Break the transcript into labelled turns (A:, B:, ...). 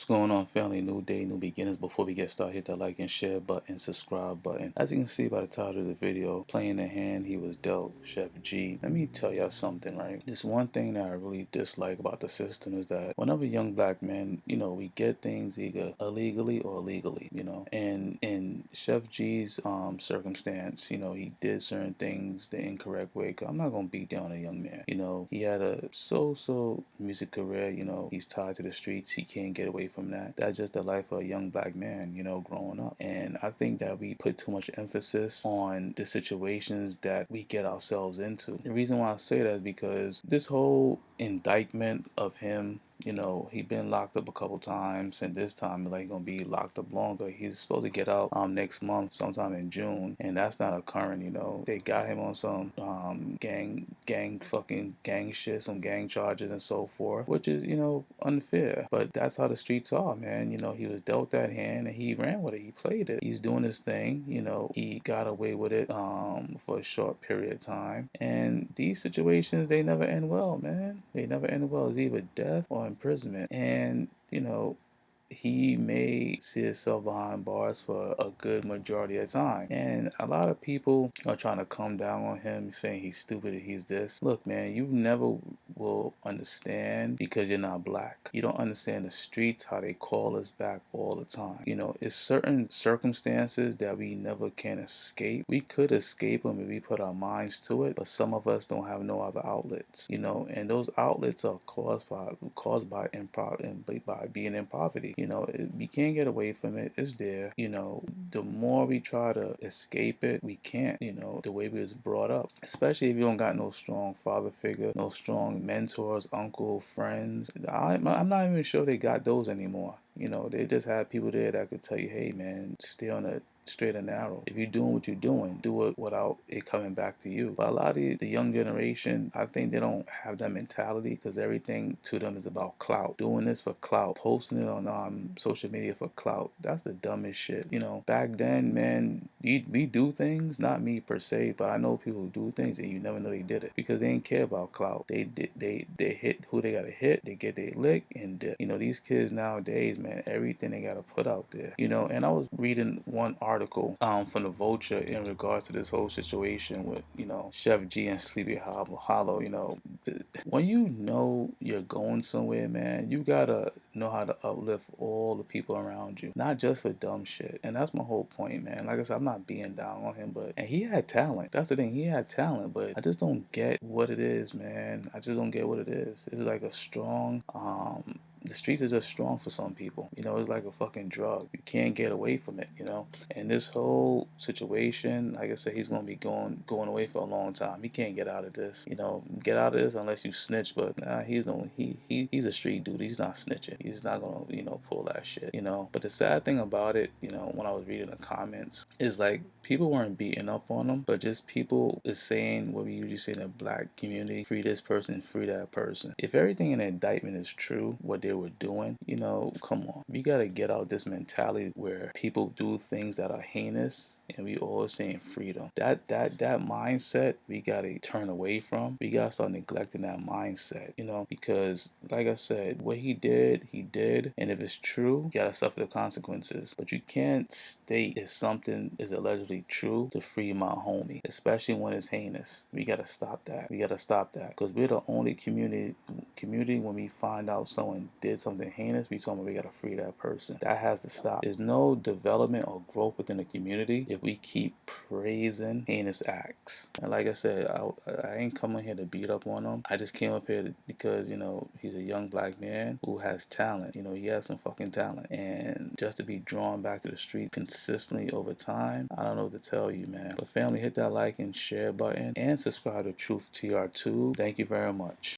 A: What's going on, family? New day, new beginnings. Before we get started, hit that like and share button, subscribe button. As you can see by the title of the video, playing the hand he was dealt, Sheff. Let me tell y'all something, right? This one thing that I really dislike about the system is that whenever young black men, we get things either illegally or legally, And in Sheff G's circumstance, he did certain things the incorrect way. Cause I'm not gonna beat down a young man. He had a so music career. He's tied to the streets. He can't get away from that. That's just the life of a young black man, growing up. And I think that we put too much emphasis on the situations that we get ourselves into. The reason why I say that is because this whole indictment of him, he been locked up a couple times, and this time like gonna be locked up longer. He's supposed to get out next month, sometime in June, and that's not occurring. They got him on some gang shit, some gang charges and so forth, which is unfair. But that's how the streets are, man. He was dealt that hand and he ran with it. He played it. He's doing his thing. He got away with it for a short period of time. And these situations, they never end well, man. They never end well. It's either death or imprisonment. And he may see himself behind bars for a good majority of time. And a lot of people are trying to come down on him, saying he's stupid, he's this. Look, man, you never will understand because you're not black. You don't understand the streets, how they call us back all the time. It's certain circumstances that we never can escape. We could escape them if we put our minds to it, but some of us don't have no other outlets, and those outlets are caused by being in poverty. We can't get away from it. It's there. The more we try to escape it, we can't. The way we was brought up, especially if you don't got no strong father figure, no strong mentors, uncle, friends. I'm not even sure they got those anymore. They just have people there that could tell you, hey, man, stay on the straight and narrow. If you're doing what you're doing, do it without it coming back to you. But a lot of the young generation, I think they don't have that mentality because everything to them is about clout. Doing this for clout, posting it on social media for clout. That's the dumbest shit. Back then, man, we do things, not me per se, but I know people who do things and you never know they did it because they didn't care about clout. They hit who they gotta hit, they get their lick, and these kids nowadays, man, everything they gotta put out there. And I was reading one article from the Vulture in regards to this whole situation with Sheff G and Sleepy Hollow. When you're going somewhere, man, you gotta know how to uplift all the people around you, not just for dumb shit. And that's my whole point, man. Like I said, I'm not being down on him, and he had talent. That's the thing, he had talent, but I just don't get what it is, man. I just don't get what it is. It's like a strong the streets are just strong for some people. It's like a fucking drug. You can't get away from it, And this whole situation, like I said, he's gonna be going away for a long time. He can't get out of this. Get out of this unless you snitch. But he's a street dude. He's not snitching. He's not gonna pull that shit. But the sad thing about it, when I was reading the comments, is like people weren't beating up on him, but just people is saying what we usually say in the black community: free this person, free that person. If everything in the indictment is true, what they were doing, come on. We gotta get out this mentality where people do things that are heinous and we always saying freedom. That mindset we gotta turn away from. We gotta start neglecting that mindset, because like I said, what he did, and if it's true, you gotta suffer the consequences. But you can't state if something is allegedly true to free my homie, especially when it's heinous. We gotta stop that. Because we're the only community when we find out someone did something heinous, we told them we gotta free that person. That has to stop. There's no development or growth within the community if we keep praising heinous acts. And like I said, I ain't coming here to beat up on him. I just came up here because he's a young black man who has talent. He has some fucking talent, and just to be drawn back to the street consistently over time, I don't know what to tell you, man. But family, hit that like and share button and subscribe to Truthtrtube. Thank you very much.